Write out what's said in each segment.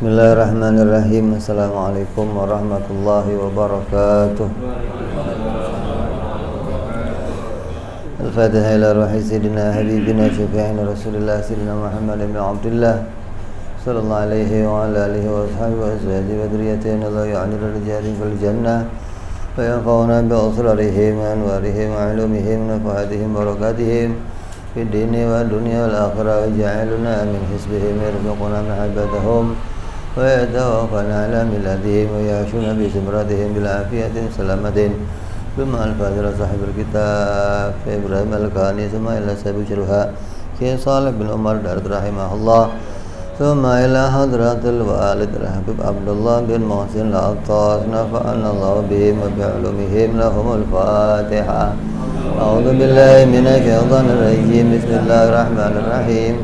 Bismillahirrahmanirrahim. Assalamualaikum warahmatullahi wabarakatuh. Al-Fatihah ila ruhi sayyidina habibina syafi'ina Rasulillah sayyidina Muhammad ibn Abdullah sallallahu alaihi wa ala alihi wa ashabihi wa azwajihi wa dhurriyyatihi la ya'nilu rijalin fil jannah wa yanfa'una bi asrarihim wa anwarihim wa ulumihim wa nafahatihim wa barakatihim fid dini wa dunya wal akhirah wa ja'alna min hisbihim yarzuquna mahabbatahum ويتوفنا على ملتهم ويعيشون بزمرتهم بالعافية سلامة ثم الفاضل صاحب الكتاب إبراهيم الكاني ثم إلى سبيل شرها في صالح بن عمر دارت رحمه الله ثم إلى حضرة الوالد الحبيب عبد الله بن محسن العطاس نفعنا الله بهم وبعلومهم لهم الفاتحة أعوذ بالله من الشيطان الرجيم بسم الله الرحمن الرحيم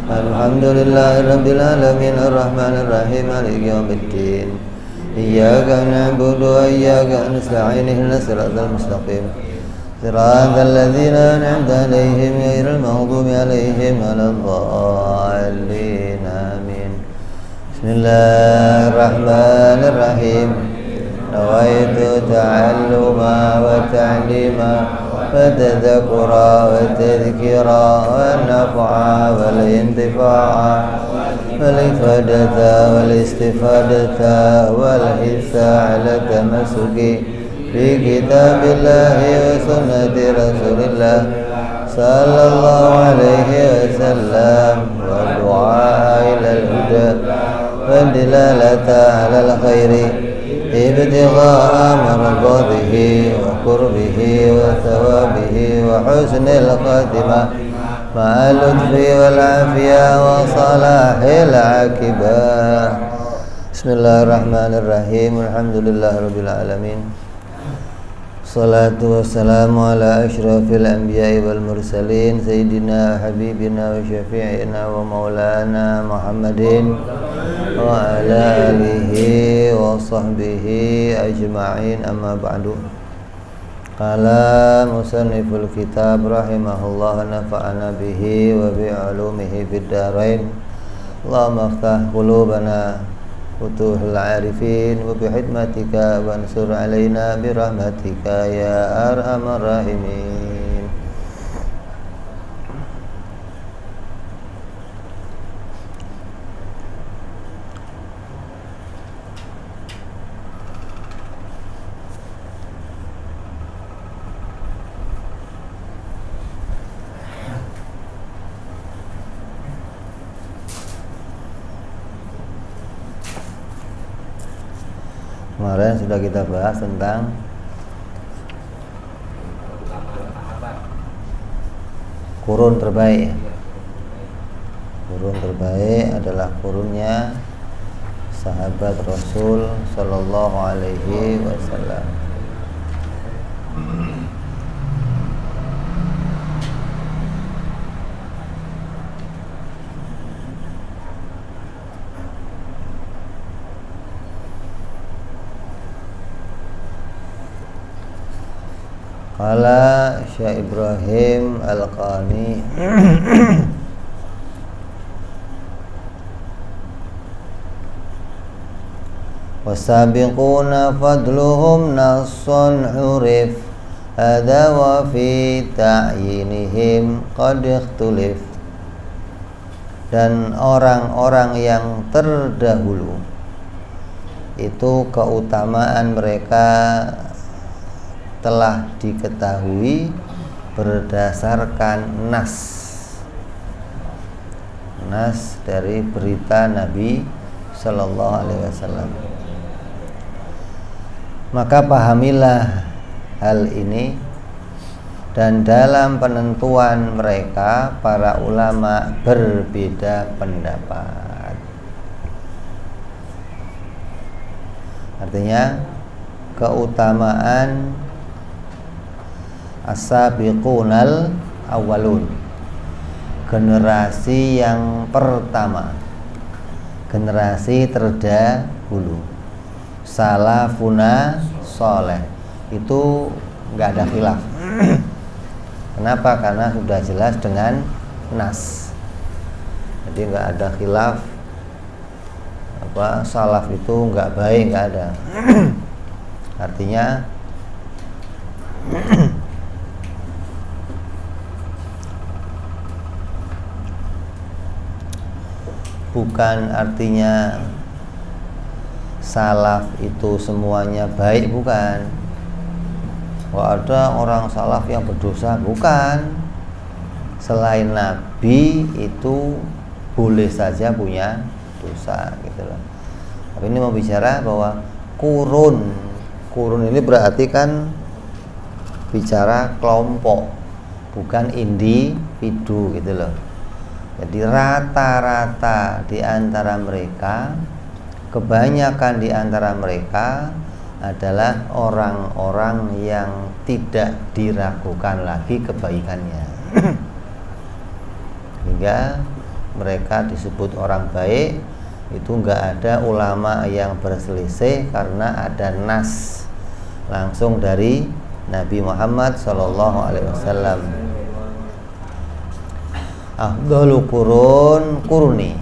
الحمد لله رب العالمين الرحمن الرحيم مالك يوم الدين إياك نعبد وإياك نستعين اهدنا الصراط المستقيم صراط الذين أنعمت عليهم غير المغضوب عليهم ولا الضالين آمين بسم الله الرحمن الرحيم نويت تعلما وتعليما وتذكرا وتذكيرا والنفعا والانتفاع والإفادة والاستفادة والحث على التمسك بكتاب الله وسنة رسول الله صلى الله عليه وسلم والدعاء إلى الهدى والدلالة على الخير ابتغاء مرضاته وقربه وثوابه وحسن الخاتمة مع اللطف والعافية وصلاح العاقبة بسم الله الرحمن الرحيم الحمد لله رب العالمين الصلاة والسلام على أشرف الأنبياء والمرسلين سيدنا حبيبنا وشفيعنا ومولانا محمد وعلى آله وصحبه أجمعين أما بعد قال مصنف الكتاب رحمه الله نفعنا به وبعلومه في الدارين اللهم افتح قلوبنا فتوح العارفين وبحكمتك وانصر علينا برحمتك يا أرحم الراحمين. Kemarin sudah kita bahas tentang kurun terbaik. Kurun terbaik adalah kurunnya sahabat Rasul Sallallahu Alaihi Wasallam. Qala Syekh Ibrahim Al-Qani wasabiquna fadluhum nassun hurif hadha wa fi ta'yinihim qad ikhtulif. Dan orang-orang yang terdahulu itu keutamaan mereka telah diketahui berdasarkan nas dari berita Nabi Sallallahu Alaihi Wasallam. Maka pahamilah hal ini, dan dalam penentuan mereka para ulama berbeda pendapat. Artinya keutamaan as-sabiqunal awwalun, generasi yang pertama, generasi terdahulu, salafuna soleh, itu nggak ada khilaf. Kenapa? Karena sudah jelas dengan nas. Jadi nggak ada khilaf salaf itu nggak baik, nggak ada. Artinya bukan artinya salaf itu semuanya baik, bukan. Nggak ada orang salaf yang berdosa, bukan. Selain Nabi itu boleh saja punya dosa gitu loh. Tapi ini mau bicara bahwa kurun ini berarti kan bicara kelompok, bukan individu gitu loh. Jadi rata-rata di antara mereka, kebanyakan di antara mereka adalah orang-orang yang tidak diragukan lagi kebaikannya. Hingga mereka disebut orang baik. Itu enggak ada ulama yang berselisih karena ada nas langsung dari Nabi Muhammad SAW. Afdhalu kuruni,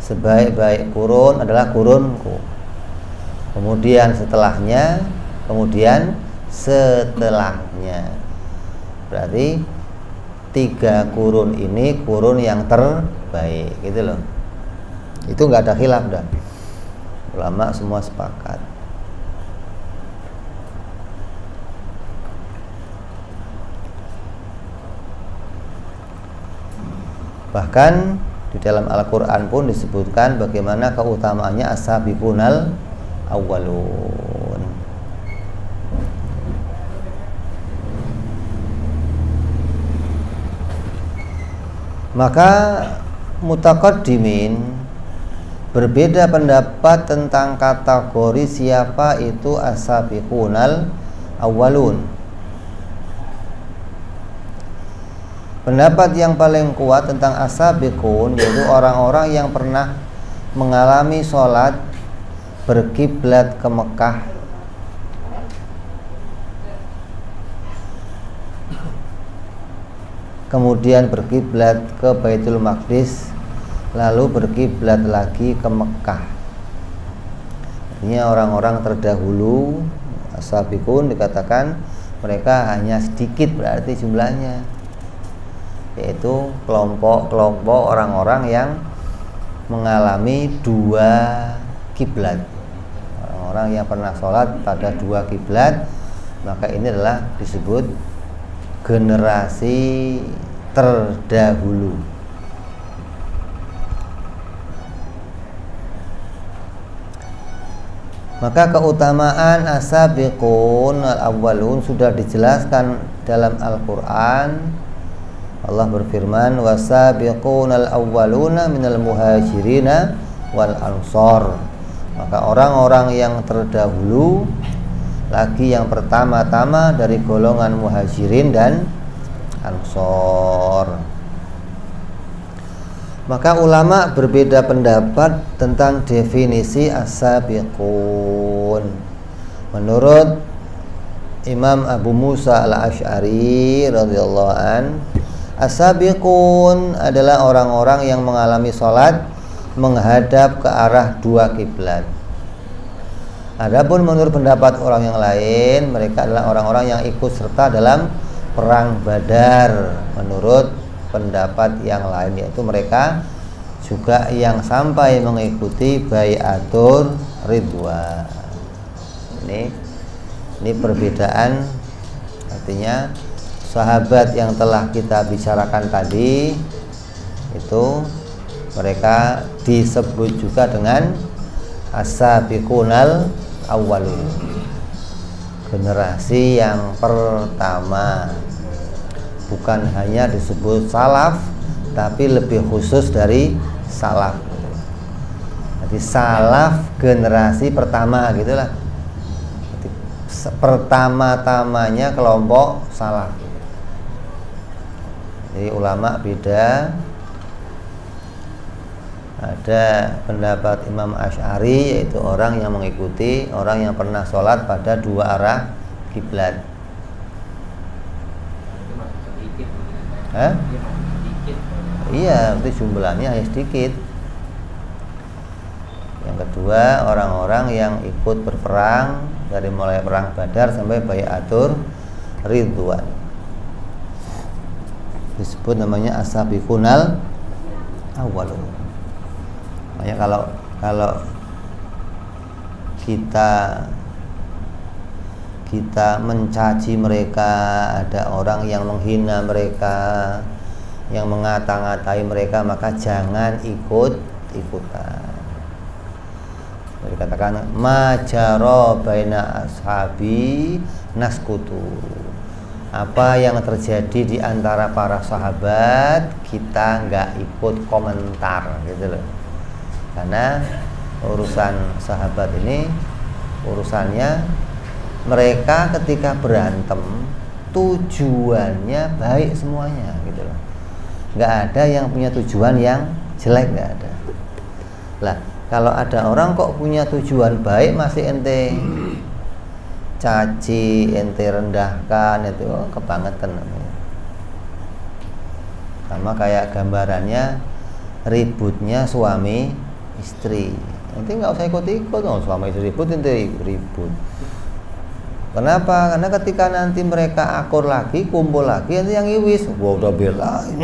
sebaik-baik kurun adalah kurunku. Kemudian setelahnya, kemudian setelahnya. Berarti 3 kurun ini kurun yang terbaik gitu loh. Itu nggak ada khilaf dah. Ulama semua sepakat. Bahkan di dalam Al-Quran pun disebutkan bagaimana keutamaannya as-sabiqunal awwalun. Maka mutaqaddimin berbeda pendapat tentang kategori siapa itu as-sabiqunal awwalun. Pendapat yang paling kuat tentang as-sabiqun yaitu orang-orang yang pernah mengalami sholat berkiblat ke Mekah, kemudian berkiblat ke Baitul Maqdis, lalu berkiblat lagi ke Mekah. Artinya orang-orang terdahulu as-sabiqun dikatakan mereka hanya sedikit berarti jumlahnya, yaitu kelompok-kelompok orang-orang yang mengalami 2 kiblat. Orang-orang yang pernah sholat pada 2 kiblat, maka ini adalah disebut generasi terdahulu. Maka keutamaan as-sabiqun al-awwalun sudah dijelaskan dalam Al-Quran. Allah berfirman, wasabiqunal awwaluna minal muhajirina wal ansor. Maka orang-orang yang terdahulu lagi yang pertama-tama dari golongan muhajirin dan ansor. Maka ulama berbeda pendapat tentang definisi as-sabiqun. Menurut Imam Abu Musa al-Asy'ari radhiyallahu an, as-sabiqun adalah orang-orang yang mengalami sholat menghadap ke arah 2 kiblat. Adapun menurut pendapat orang yang lain, mereka adalah orang-orang yang ikut serta dalam perang Badar. Menurut pendapat yang lain, yaitu mereka juga yang sampai mengikuti bai'atul ridwan. Ini perbedaan, artinya sahabat yang telah kita bicarakan tadi itu mereka disebut juga dengan as-sabiqunal awwalun, generasi yang pertama. Bukan hanya disebut salaf, tapi lebih khusus dari salaf. Jadi salaf generasi pertama gitulah. Pertama-tamanya kelompok salaf. Jadi ulama beda. Ada pendapat Imam Asy'ari, yaitu orang yang mengikuti orang yang pernah sholat pada 2 arah kiblat. Iya, berarti jumlahnya hanya sedikit. Yang kedua, orang-orang yang ikut berperang dari mulai perang Badar sampai Bai'atur Ridwan, disebut namanya as-sabiqunal awwalun. Makanya kalau kita mencaci mereka, ada orang yang menghina mereka, yang mengata-ngatai mereka, maka jangan ikut-ikutan. Dikatakan majaro baina ashabi naskutu. Apa yang terjadi di antara para sahabat kita nggak ikut komentar, gitu loh. Karena urusan sahabat ini urusannya mereka ketika berantem tujuannya baik semuanya, gitu loh. Nggak ada yang punya tujuan yang jelek, nggak ada. Lah, kalau ada orang kok punya tujuan baik masih ente caci, ente rendahkan, itu kebangetan namanya. Sama kayak gambarannya ributnya suami istri. Ente nggak usah ikut-ikut, suami istri ribut, ente ribut. Kenapa? Karena ketika nanti mereka akur lagi, kumpul lagi, ente yang iwis. Gua udah belain.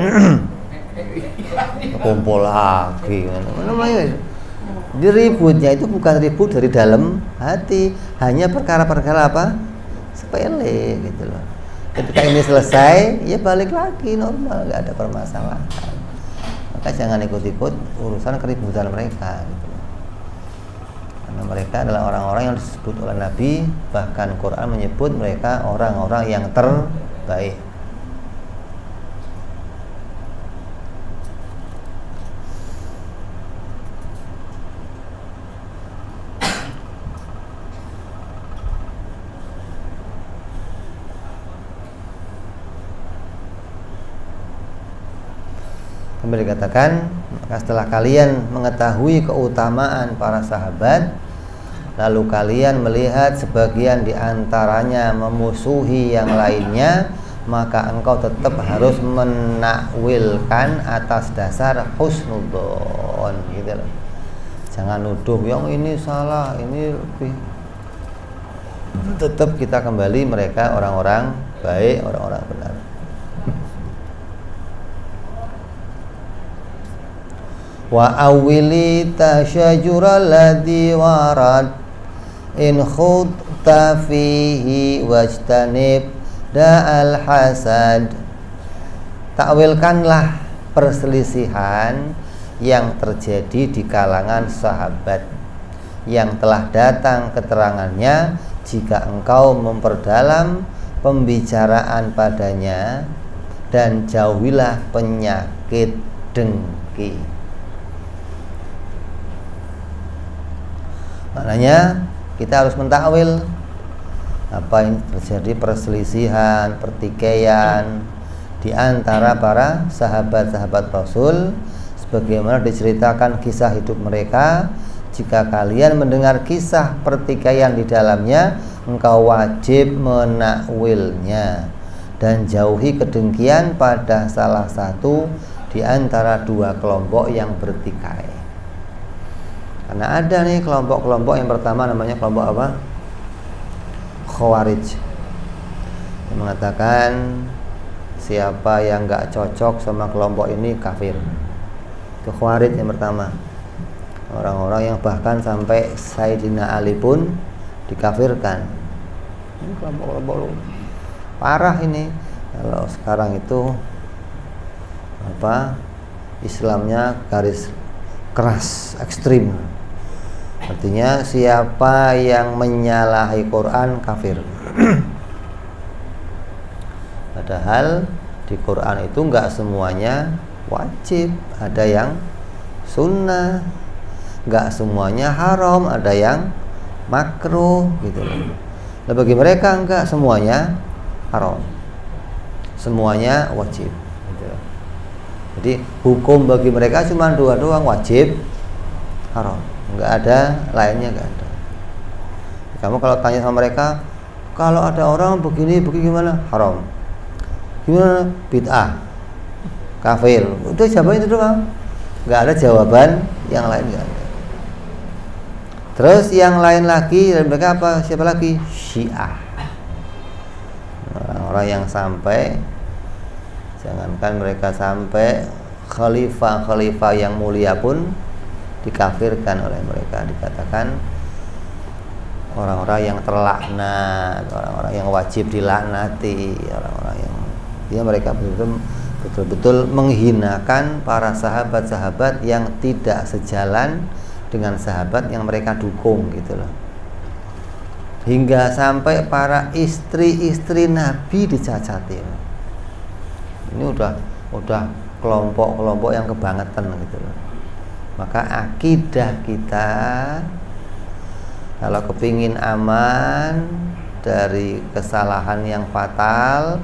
Kumpul lagi. Namanya di ributnya itu bukan ribut dari dalam hati, hanya perkara-perkara apa? Sepele, gitu loh. Ketika ini selesai, ya balik lagi normal, nggak ada permasalahan. Maka jangan ikut-ikut urusan keributan mereka, gitu loh. Karena mereka adalah orang-orang yang disebut oleh Nabi, bahkan Quran menyebut mereka orang-orang yang terbaik. Kemudian dikatakan, maka setelah kalian mengetahui keutamaan para sahabat, lalu kalian melihat sebagian di antaranya memusuhi yang lainnya, maka engkau tetap harus menakwilkan atas dasar husnudzon, gitu loh. Jangan nuduh yang ini salah, ini lebih. Tetap kita kembali mereka orang-orang baik, orang-orang benar. Wa awili tasyajura ladhi warad in khutta fihi wajtanib da'al hasad. Takwilkanlah perselisihan yang terjadi di kalangan sahabat yang telah datang keterangannya, jika engkau memperdalam pembicaraan padanya, dan jauhilah penyakit dengki. Maknanya kita harus mentakwil apa yang terjadi perselisihan, pertikaian di antara para sahabat-sahabat Rasul, sebagaimana diceritakan kisah hidup mereka. Jika kalian mendengar kisah pertikaian di dalamnya, engkau wajib menakwilnya dan jauhi kedengkian pada salah satu di antara dua kelompok yang bertikai. Karena ada nih kelompok-kelompok, yang pertama namanya kelompok apa? Khawarij, yang mengatakan siapa yang nggak cocok sama kelompok ini kafir. Itu Khawarij yang pertama. Orang-orang yang bahkan sampai Sayyidina Ali pun dikafirkan. Ini kelompok-kelompok parah ini. Kalau sekarang itu apa? Islamnya garis keras, ekstrim. Artinya siapa yang menyalahi Quran kafir. Padahal di Quran itu enggak semuanya wajib, ada yang sunnah, enggak semuanya haram, ada yang makruh, gitu loh. Nah, bagi mereka enggak semuanya haram, semuanya wajib, gitu loh. Jadi hukum bagi mereka cuma dua doang, wajib, haram. Nggak ada lainnya, nggak ada. Kamu kalau tanya sama mereka, kalau ada orang begini gimana? Haram. Gimana? Bid'ah, kafir. Udah jawabannya itu doang. Nggak ada jawaban yang lain, nggak ada. Terus yang lain lagi dari mereka apa? Siapa lagi? Syiah. Orang-orang yang sampai, jangankan mereka sampai khalifah-khalifah yang mulia pun dikafirkan oleh mereka, dikatakan orang-orang yang terlaknat, orang-orang yang wajib dilaknati, orang-orang yang mereka betul-betul menghinakan para sahabat-sahabat yang tidak sejalan dengan sahabat yang mereka dukung gitu loh. Hingga sampai para istri-istri Nabi dicacati. Ini udah kelompok-kelompok yang kebangetan gitu loh. Maka akidah kita kalau kepingin aman dari kesalahan yang fatal,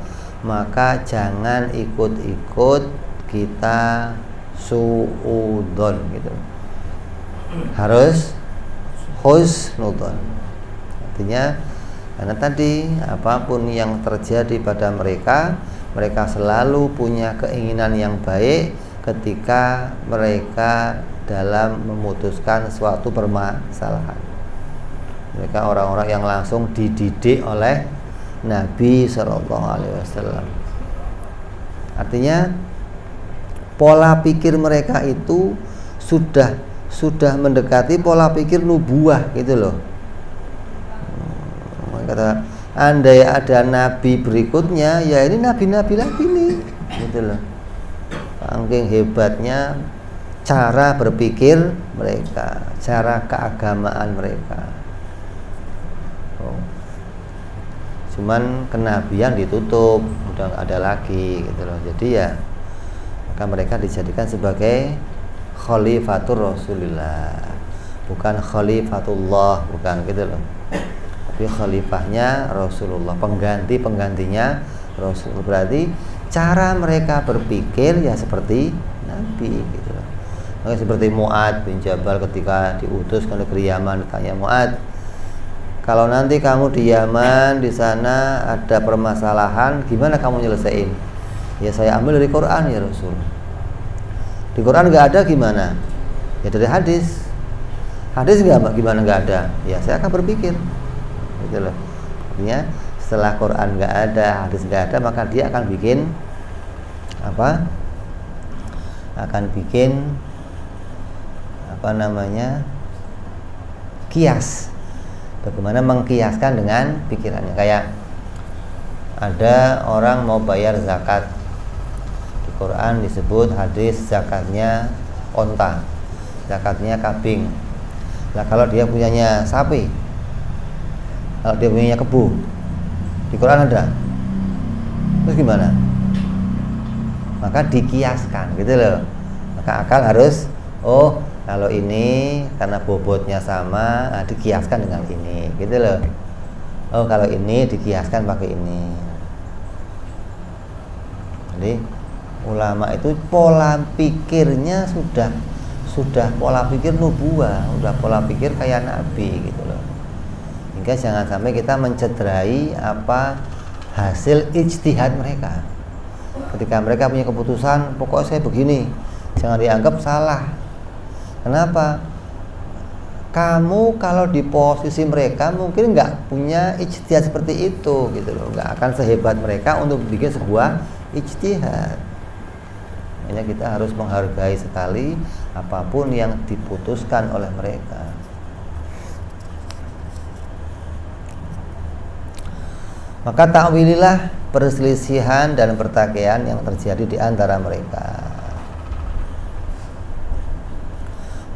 maka jangan ikut-ikut kita suudon gitu. Harus husnudon. Artinya karena tadi apapun yang terjadi pada mereka, mereka selalu punya keinginan yang baik ketika mereka dalam memutuskan suatu permasalahan. Mereka orang-orang yang langsung dididik oleh Nabi SAW. Artinya pola pikir mereka itu sudah mendekati pola pikir nubuah gitu loh. Kata, andai ada nabi berikutnya, ya ini nabi-nabi lagi nih gitu loh. Saking hebatnya cara berpikir mereka, cara keagamaan mereka. Cuman kenabian ditutup, udah nggak ada lagi gitu loh. Jadi ya maka mereka dijadikan sebagai khalifatur Rasulillah, bukan khalifatullah, bukan gitu loh. Tapi khalifahnya Rasulullah, penggantinya Rasul. Berarti cara mereka berpikir ya seperti Nabi gitu loh. Maka seperti Mu'ad bin Jabal ketika diutus ke negeri Yaman, ditanya Mu'ad, kalau nanti kamu di Yaman, di sana ada permasalahan, gimana kamu nyelesain? Ya saya ambil dari Quran ya Rasul. Di Quran nggak ada gimana? Ya dari hadis. Hadis nggak gimana nggak ada? Ya saya akan berpikir. Gitu loh. Artinya setelah Quran nggak ada, hadis nggak ada, maka dia akan bikin apa? Akan bikin apa namanya? Kias. Bagaimana mengkiaskan dengan pikirannya. Kayak ada orang mau bayar zakat, di Quran disebut hadis zakatnya onta, zakatnya kambing. Nah kalau dia punyanya sapi, kalau dia punyanya kebu, di Quran ada, terus gimana? Maka dikiaskan gitu loh. Maka akal harus, oh kalau ini karena bobotnya sama, dikiaskan dengan ini, gitu loh. Oh kalau ini dikiaskan pakai ini. Jadi ulama itu pola pikirnya sudah pola pikir nubuah, sudah pola pikir kayak Nabi gitu loh. Hingga jangan sampai kita mencederai apa hasil ijtihad mereka. Ketika mereka punya keputusan, pokoknya saya begini, jangan dianggap salah. Kenapa? Kamu kalau di posisi mereka mungkin nggak punya ijtihad seperti itu gitu loh, nggak akan sehebat mereka untuk bikin sebuah ijtihad. Makanya kita harus menghargai sekali apapun yang diputuskan oleh mereka. Maka takwililah perselisihan dan pertikaian yang terjadi di antara mereka.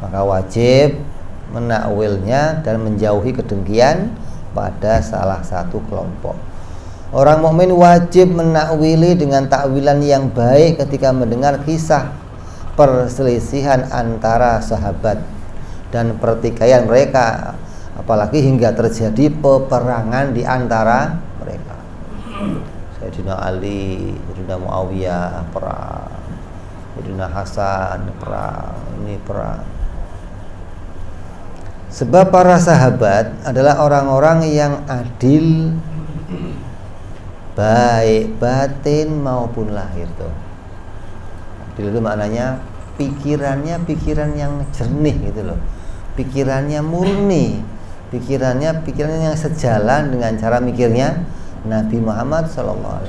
Maka wajib menakwilnya dan menjauhi kedengkian pada salah satu kelompok. Orang mukmin wajib menakwili dengan takwilan yang baik ketika mendengar kisah perselisihan antara sahabat dan pertikaian mereka, apalagi hingga terjadi peperangan di antara mereka. Sayyidina Ali, Sayyidina Muawiyah perang, Sayyidina Hasan perang, ini perang. Sebab para sahabat adalah orang-orang yang adil, baik batin maupun lahir tuh. Adil itu maknanya pikirannya pikiran yang jernih gitu loh, pikirannya murni, pikirannya yang sejalan dengan cara mikirnya Nabi Muhammad SAW.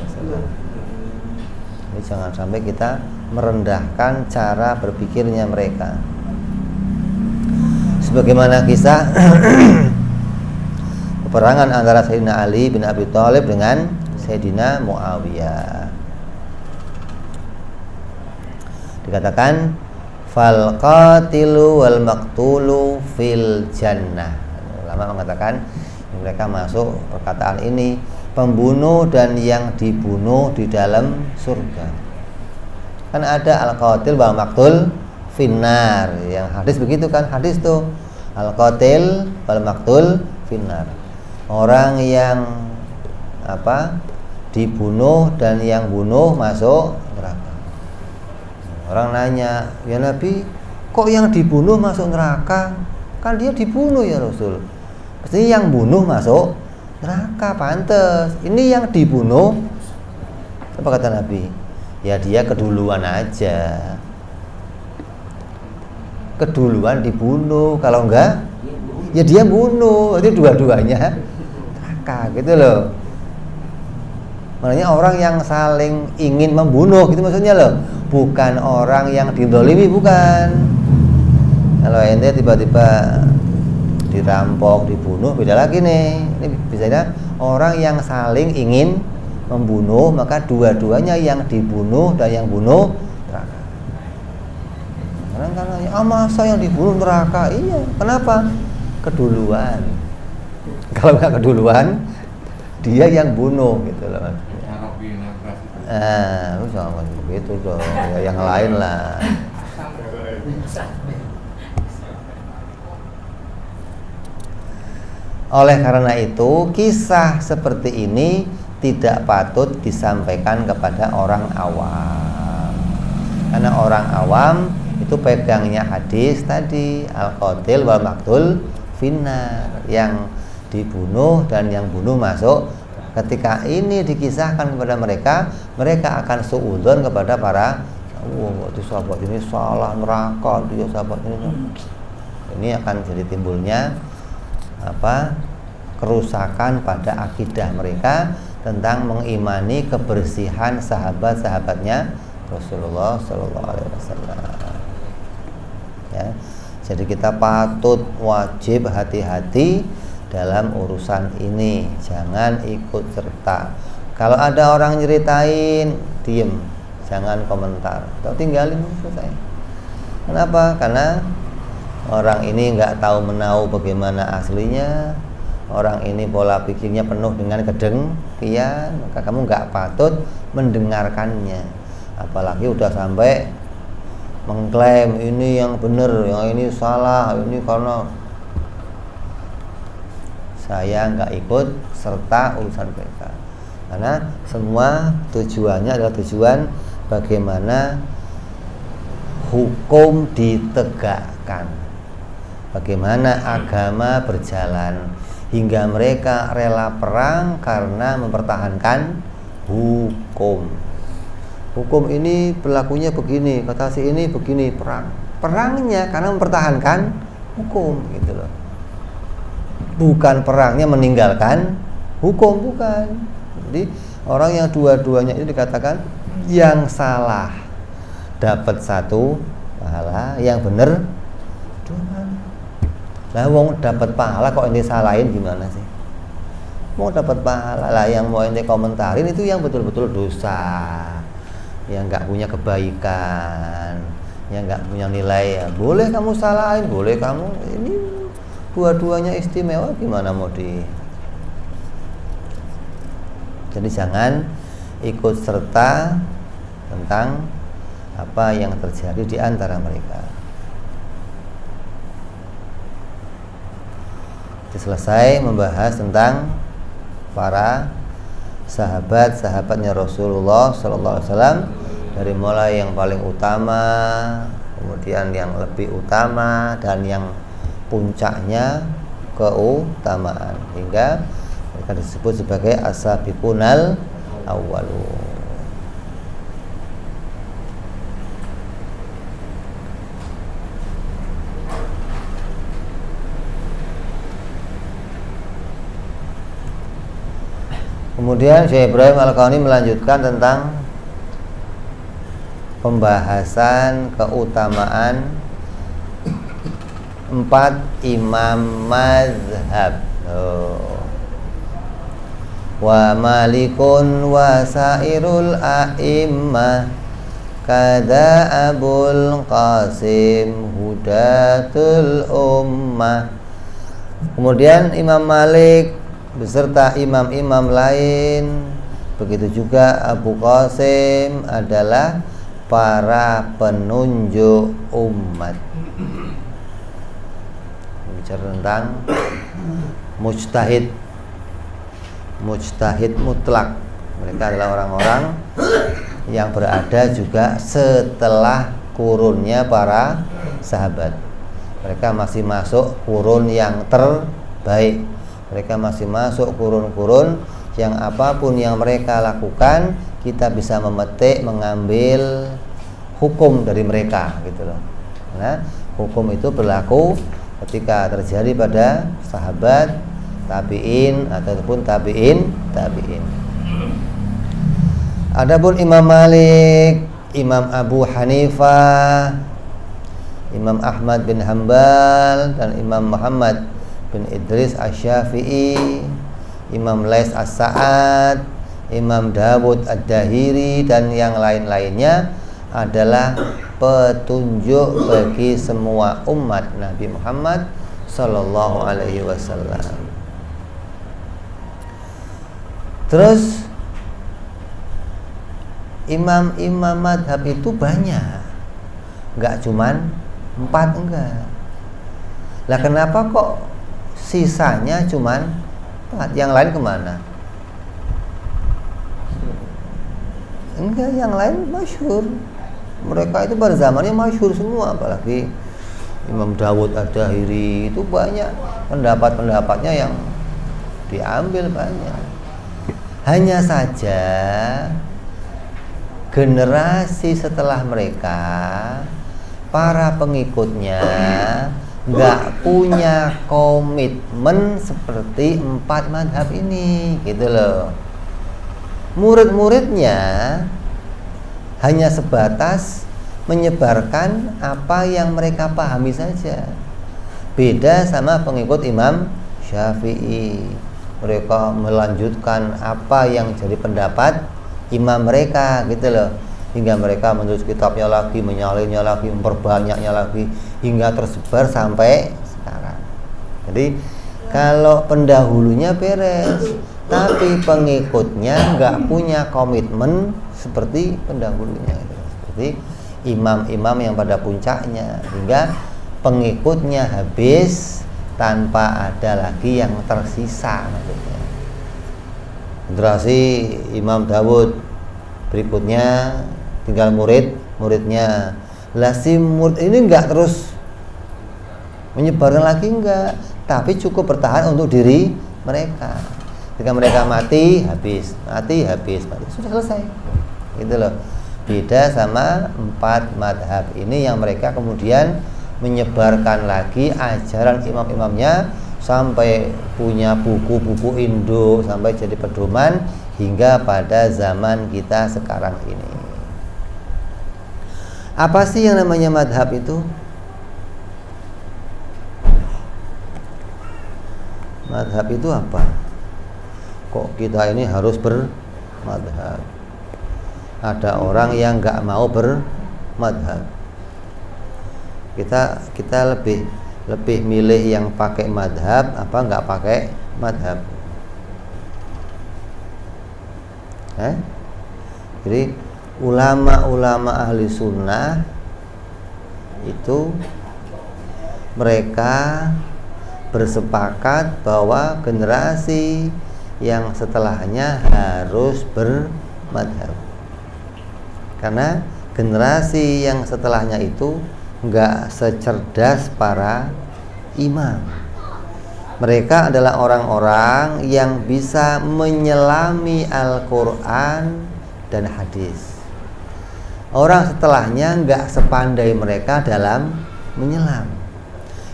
Jadi jangan sampai kita merendahkan cara berpikirnya mereka. Sebagaimana kisah peperangan antara Sayyidina Ali bin Abi Thalib dengan Sayyidina Muawiyah. Dikatakan fal qatilu wal maqtulu fil jannah. Ulama mengatakan mereka masuk perkataan ini, pembunuh dan yang dibunuh di dalam surga. Kan ada al-qatil wal maqtul finnar. Yang hadis begitu kan, hadis tuh al-qatil wal maqtul finnar. Orang yang dibunuh dan yang bunuh masuk neraka. Orang nanya, ya Nabi, kok yang dibunuh masuk neraka? Kan dia dibunuh ya Rasul. Pasti yang bunuh masuk neraka, pantes. Ini yang dibunuh, apa kata Nabi? Ya dia keduluan aja. Keduluan dibunuh. Kalau enggak, ya dia bunuh. Itu dua-duanya neraka gitu loh. Makanya orang yang saling ingin membunuh gitu maksudnya loh. Bukan orang yang didolimi, bukan. Kalau ente tiba-tiba dirampok, dibunuh, beda lagi nih. Ini bisa orang yang saling ingin membunuh, maka dua-duanya yang dibunuh dan yang bunuh neraka. Orang kan nanya, masa yang dibunuh neraka? Iya, kenapa? Keduluan. Kalau nggak keduluan, dia yang bunuh gitu loh. Lu jangan begitu dong, ya, yang lain lah. Oleh karena itu, kisah seperti ini tidak patut disampaikan kepada orang awam. Karena orang awam itu pegangnya hadis tadi, al-qatil wal maqtul finnar, yang dibunuh dan yang bunuh masuk. Ketika ini dikisahkan kepada mereka, mereka akan suudzon kepada para itu sahabat ini salah neraka, dia sahabat ini. Ini akan jadi timbulnya kerusakan pada akidah mereka tentang mengimani kebersihan sahabat-sahabatnya Rasulullah Sallallahu Alaihi Wasallam. Ya, jadi kita patut wajib hati-hati dalam urusan ini, jangan ikut serta. Kalau ada orang nyeritain, diem, jangan komentar, atau tinggalin selesai. Kenapa? Karena orang ini nggak tahu menahu bagaimana aslinya. Orang ini pola pikirnya penuh dengan kedengkian, maka kamu nggak patut mendengarkannya. Apalagi udah sampai mengklaim ini yang benar, yang ini salah, ini karena saya nggak ikut serta urusan mereka. Karena semua tujuannya adalah tujuan bagaimana hukum ditegakkan, bagaimana agama berjalan, hingga mereka rela perang karena mempertahankan hukum. Hukum ini berlakunya begini, kata si ini begini, perangnya karena mempertahankan hukum gitu loh. Bukan perangnya meninggalkan hukum, bukan. Jadi orang yang dua-duanya itu dikatakan yang salah dapat satu pahala, yang benar dua pahala. Lah wong dapat pahala kok ini salahin gimana sih? Mau dapat pahala lah, yang mau ini komentarin itu yang betul-betul dosa, yang nggak punya kebaikan, yang nggak punya nilai. Ya, boleh kamu salahin, boleh kamu ini. Dua-duanya istimewa, gimana mau di. Jadi jangan ikut serta tentang apa yang terjadi di antara mereka. Selesai membahas tentang para sahabat-sahabatnya Rasulullah Sallallahu Alaihi Wasallam, dari mulai yang paling utama, kemudian yang lebih utama, dan yang puncaknya keutamaan, hingga mereka disebut sebagai as-sabiqunal awwalun. Kemudian Syekh Ibrahim Al-Qauni melanjutkan tentang pembahasan keutamaan 4 imam mazhab. Wa malikun wa sairul a'immah kada Abul Qasim hudatul ummah. Kemudian Imam Malik beserta imam-imam lain, begitu juga Abu Qasim adalah para penunjuk umat. Bicara tentang mujtahid mutlak. Mereka adalah orang-orang yang berada juga setelah kurunnya para sahabat. Mereka masih masuk kurun yang terbaik. Mereka masih masuk kurun-kurun yang apapun yang mereka lakukan, kita bisa memetik, mengambil hukum dari mereka, gitu loh. Nah, hukum itu berlaku ketika terjadi pada sahabat, tabi'in ataupun tabi'in. Adapun Imam Malik, Imam Abu Hanifah, Imam Ahmad bin Hanbal, dan Imam Muhammad bin Idris Asy-Syafi'i, Imam Lais As-Sa'ad, Imam Dawud Ad-Dahiri, dan yang lain-lainnya adalah petunjuk bagi semua umat Nabi Muhammad Sallallahu Alaihi Wasallam. Terus imam-imam madhab itu banyak, nggak cuman 4, enggak. Lah kenapa kok sisanya cuman 4? Yang lain kemana? Enggak, yang lain masyhur. Mereka itu pada zamannya masyhur semua, apalagi Imam Dawud Ad-Dahiri itu banyak pendapat-pendapatnya yang diambil banyak. Hanya saja generasi setelah mereka, para pengikutnya nggak punya komitmen seperti 4 madhab ini, gitu loh. Murid-muridnya hanya sebatas menyebarkan apa yang mereka pahami saja. Beda sama pengikut Imam Syafi'i, mereka melanjutkan apa yang jadi pendapat imam mereka, gitu loh, hingga mereka menulis kitabnya lagi, menyalinnya lagi, memperbanyaknya lagi, hingga tersebar sampai sekarang. Jadi kalau pendahulunya beres, tapi pengikutnya nggak punya komitmen seperti pendahulunya, seperti imam-imam yang pada puncaknya, hingga pengikutnya habis tanpa ada lagi yang tersisa. Maksudnya generasi Imam Dawud berikutnya tinggal muridnya. Lah si murid ini enggak terus menyebarkan lagi, enggak, tapi cukup bertahan untuk diri mereka. Ketika mereka mati habis, sudah selesai, gitu loh. Beda sama 4 madhab ini yang mereka kemudian menyebarkan lagi ajaran imam-imamnya sampai punya buku-buku Indo, sampai jadi pedoman hingga pada zaman kita sekarang ini. Apa sih yang namanya madhab itu? Madhab itu apa? Kok kita ini harus bermadhab? Ada orang yang nggak mau bermadhab. Kita lebih milih yang pakai madhab apa nggak pakai madhab? Jadi ulama-ulama ahli sunnah itu mereka bersepakat bahwa generasi yang setelahnya harus bermadhab, karena generasi yang setelahnya itu nggak secerdas para imam. Mereka adalah orang-orang yang bisa menyelami Al-Quran dan hadis. Orang setelahnya nggak sepandai mereka dalam menyelam,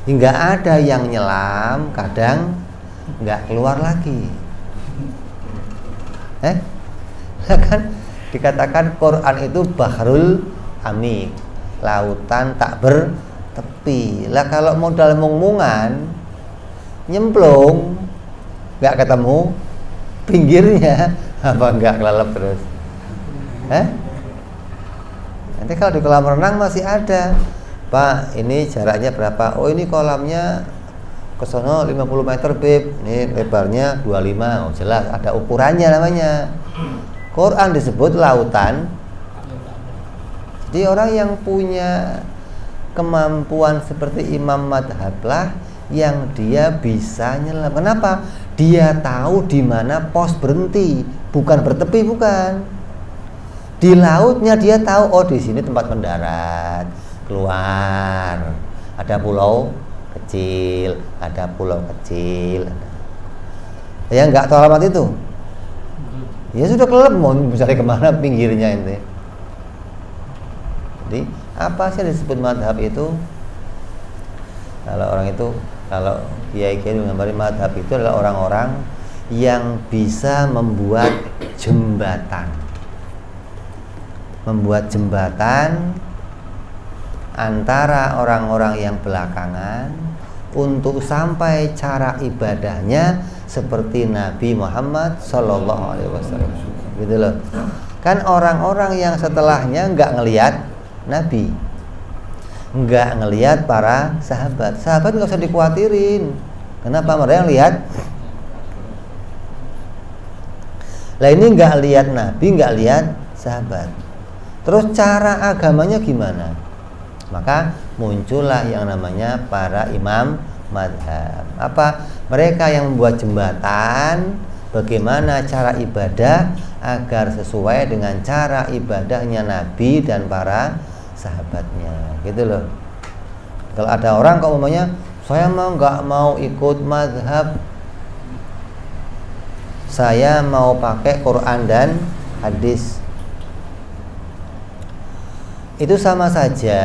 hingga ada yang nyelam kadang nggak keluar lagi. Kan dikatakan Quran itu bahrul amik, lautan tak bertepi. Lah kalau modal mung-mungan, nyemplung, nggak ketemu pinggirnya, apa nggak kelelep terus? Nanti kalau di kolam renang masih ada, Pak, ini jaraknya berapa? Oh, ini kolamnya ke sono 50 meter, Beb. Ini lebarnya 25. Oh, jelas ada ukurannya namanya. Quran disebut lautan. Jadi orang yang punya kemampuan seperti imam madhab lah yang dia bisa nyelam. Kenapa? Dia tahu di mana pos berhenti, bukan bertepi, bukan. Di lautnya dia tahu, oh di sini tempat mendarat, keluar. Ada pulau kecil, ada pulau kecil. Ya nggak tahu alamat itu. Ya sudah kelelep, mau cari kemana pinggirnya ini. Jadi apa sih yang disebut madhab itu? Kalau orang itu, kalau kiai-kiai menggambarin madhab itu adalah orang-orang yang bisa membuat jembatan. Membuat jembatan antara orang-orang yang belakangan untuk sampai cara ibadahnya seperti Nabi Muhammad Sallallahu Alaihi Wasallam, gitu loh. Kan orang-orang yang setelahnya nggak ngelihat Nabi, nggak ngelihat para sahabat nggak usah dikhawatirin. Kenapa? Mereka yang lihat. Lah ini nggak lihat Nabi, nggak lihat sahabat. Terus cara agamanya gimana? Maka muncullah yang namanya para imam madhab. Apa? Mereka yang membuat jembatan bagaimana cara ibadah agar sesuai dengan cara ibadahnya Nabi dan para sahabatnya, gitu loh. Kalau ada orang kok umumnya, saya mau nggak mau ikut madhab, saya mau pakai Quran dan hadis. Itu sama saja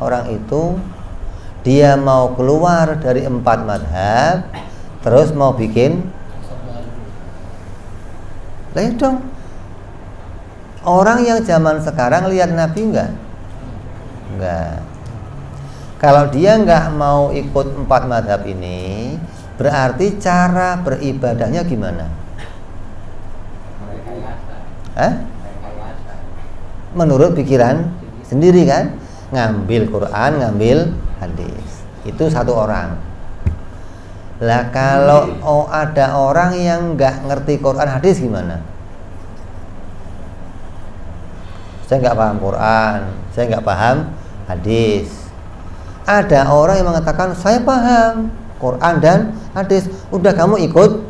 orang itu dia mau keluar dari 4 madhab terus mau bikin lah dong. Orang yang zaman sekarang lihat Nabi enggak? Kalau dia enggak mau ikut 4 madhab ini, berarti cara beribadahnya gimana? Menurut pikiran sendiri kan, ngambil Quran, ngambil hadis. Itu satu orang. Lah kalau ada orang yang nggak ngerti Quran hadis gimana? Saya nggak paham Quran, saya nggak paham hadis. Ada orang yang mengatakan saya paham Quran dan hadis. Udah kamu ikut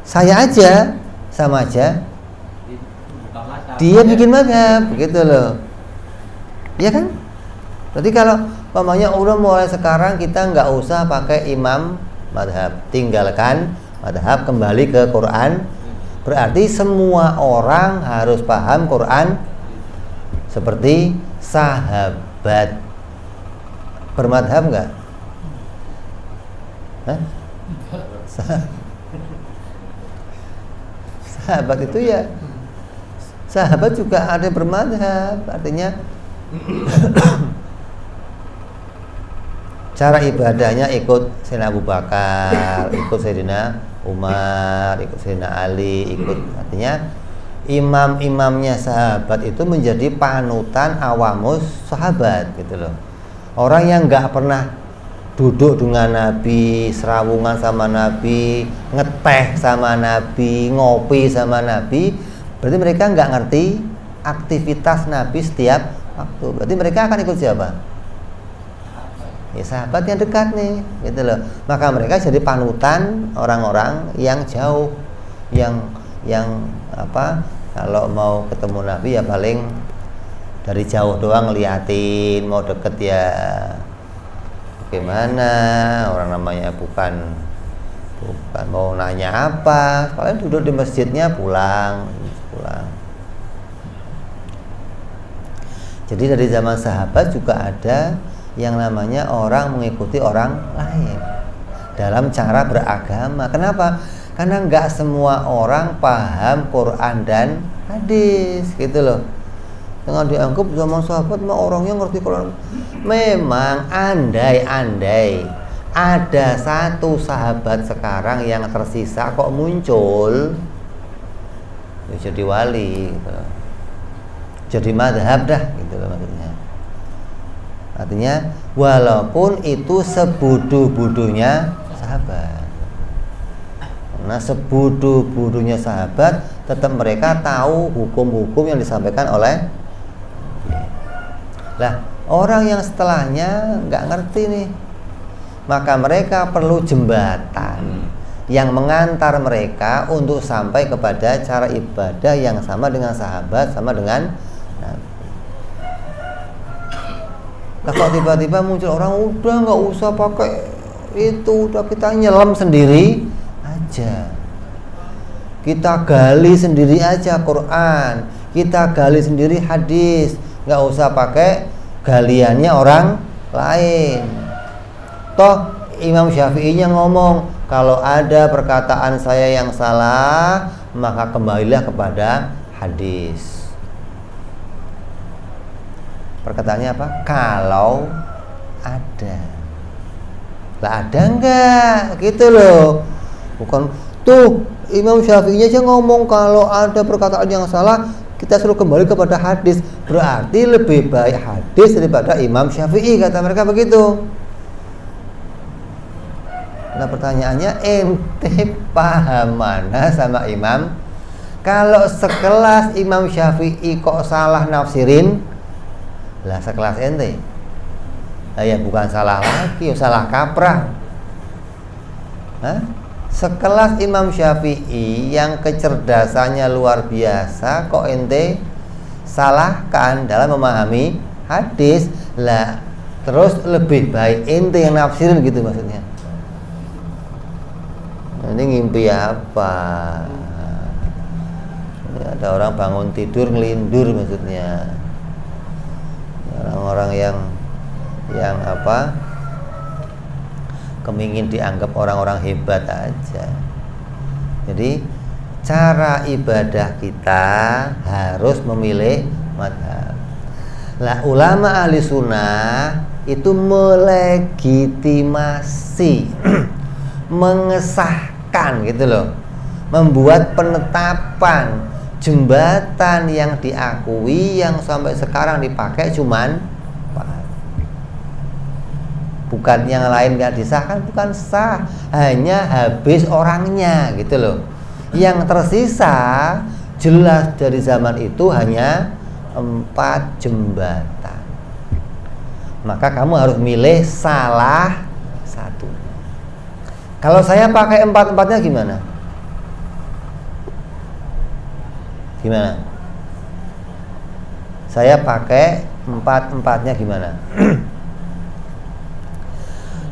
saya aja, sama aja. Dia bikin madhab, begitu loh. Iya kan? Berarti kalau umpamanya udah mulai sekarang kita nggak usah pakai imam madhab, tinggalkan madhab, kembali ke Quran. Berarti semua orang harus paham Quran seperti sahabat. Bermadhab nggak? Sahabat itu ya, sahabat juga ada bermadhab, artinya cara ibadahnya ikut Sayyidina Abu Bakar, ikut Sayyidina Umar, ikut Sayyidina Ali, ikut, artinya imam-imamnya sahabat itu menjadi panutan awamus sahabat, gitu loh. Orang yang nggak pernah duduk dengan Nabi, serawungan sama Nabi, ngeteh sama Nabi, ngopi sama Nabi, berarti mereka nggak ngerti aktivitas Nabi setiap waktu. Berarti mereka akan ikut siapa? Ya sahabat yang dekat nih, gitu loh. Maka mereka jadi panutan orang-orang yang jauh, yang apa? Kalau mau ketemu Nabi ya paling dari jauh doang ngeliatin, mau deket ya bagaimana, orang namanya bukan mau nanya apa, paling duduk di masjidnya pulang. Jadi dari zaman sahabat juga ada yang namanya orang mengikuti orang lain dalam cara beragama. Kenapa? Karena nggak semua orang paham Quran dan hadis, gitu loh. Jangan dianggap zaman sahabat mah orangnya ngerti Quran. Memang andai-andai ada satu sahabat sekarang yang tersisa kok muncul, ya jadi wali, gitu loh. Jadi madhab dah, gitu loh maksudnya. Artinya walaupun itu sebodoh-bodohnya sahabat, karena sebodoh-bodohnya sahabat tetap mereka tahu hukum-hukum yang disampaikan oleh. Lah orang yang setelahnya nggak ngerti nih, maka mereka perlu jembatan yang mengantar mereka untuk sampai kepada cara ibadah yang sama dengan sahabat, sama dengan Nabi. Nah, kok tiba-tiba muncul orang, udah nggak usah pakai itu, udah kita nyelam sendiri aja, kita gali sendiri aja Quran, kita gali sendiri hadis, nggak usah pakai galiannya orang lain. Toh Imam Syafi'inya ngomong, kalau ada perkataan saya yang salah, maka kembalilah kepada hadis. Perkataannya apa? Kalau ada. Lah ada enggak? Gitu loh. Bukan tuh Imam Syafi'inya aja ngomong kalau ada perkataan yang salah, kita suruh kembali kepada hadis. Berarti lebih baik hadis daripada Imam Syafi'i, kata mereka begitu. Nah pertanyaannya, ente paham mana sama imam? Kalau sekelas Imam Syafi'i kok salah nafsirin, lah sekelas ente, nah, ya bukan salah lagi, salah kaprah. Hah? Sekelas Imam Syafi'i yang kecerdasannya luar biasa, kok ente salahkan dalam memahami hadis? Lah terus lebih baik ente yang nafsirin, gitu maksudnya. Ini ngimpi apa? Ini ada orang bangun tidur ngelindur maksudnya. Orang-orang yang apa? Kemingin dianggap orang-orang hebat aja. Jadi cara ibadah kita harus memilih madhab. Lah ulama ahli sunnah itu melegitimasi mengesahkan, gitu loh, membuat penetapan jembatan yang diakui, yang sampai sekarang dipakai cuman bukan yang lain nggak disahkan, bukan sah, hanya habis orangnya, gitu loh. Yang tersisa jelas dari zaman itu hanya 4 jembatan. Maka kamu harus milih salah satu. Kalau saya pakai 4-4-nya gimana? Gimana? Saya pakai 4-4-nya gimana?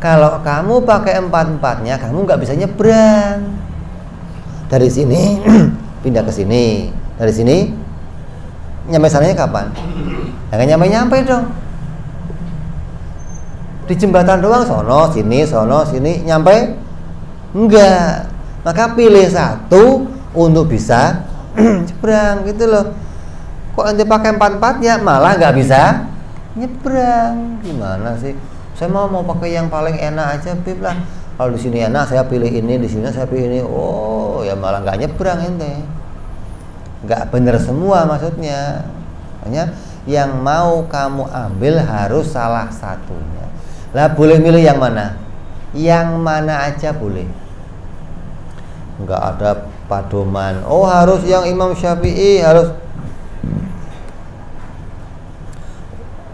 Kalau kamu pakai 4-4-nya, kamu nggak bisa nyebrang. Dari sini pindah ke sini, dari sini nyampe sananya kapan? Jangan nyampe dong. Di jembatan doang, sono sini, nyampe? Enggak. Maka pilih satu untuk bisa nyebrang, gitu loh. Kok ente pakai 4-4-nya malah nggak bisa nyebrang? Gimana sih? Saya mau pakai yang paling enak aja, Bib lah. Kalau di sini enak, saya pilih ini, di sini saya pilih ini. Oh, ya malah nggak nyebrang ente. Nggak bener semua maksudnya. Makanya yang mau kamu ambil harus salah satunya. Lah boleh milih yang mana? Yang mana aja boleh. Nggak ada padoman. Oh harus yang Imam Syafi'i, harus.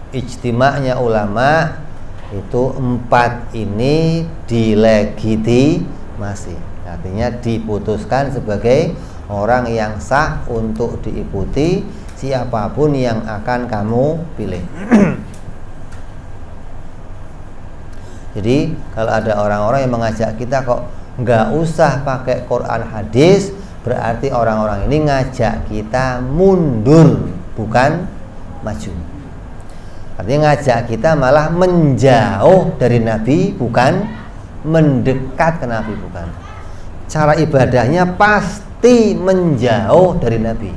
Ijtima'nya ulama itu 4 ini dilegitimasi, artinya diputuskan sebagai orang yang sah untuk diikuti siapapun yang akan kamu pilih. Jadi kalau ada orang-orang yang mengajak kita kok nggak usah pakai Quran hadis, berarti orang-orang ini ngajak kita mundur, bukan maju. Artinya ngajak kita malah menjauh dari Nabi, bukan mendekat ke Nabi, bukan. cara ibadahnya pasti menjauh dari Nabi,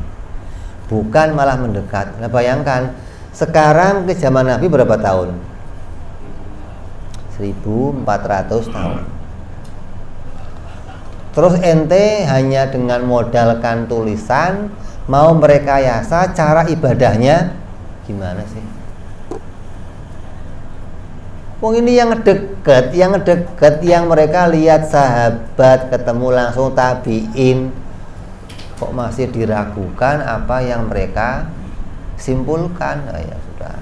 bukan malah mendekat. Nah, bayangkan sekarang ke zaman Nabi berapa tahun? 1400 tahun. Terus ente hanya dengan modalkan tulisan mau merekayasa cara ibadahnya gimana sih? Wong ini yang deket, yang mereka lihat sahabat ketemu langsung tabiin, kok masih diragukan apa yang mereka simpulkan? Nah, ya sudah.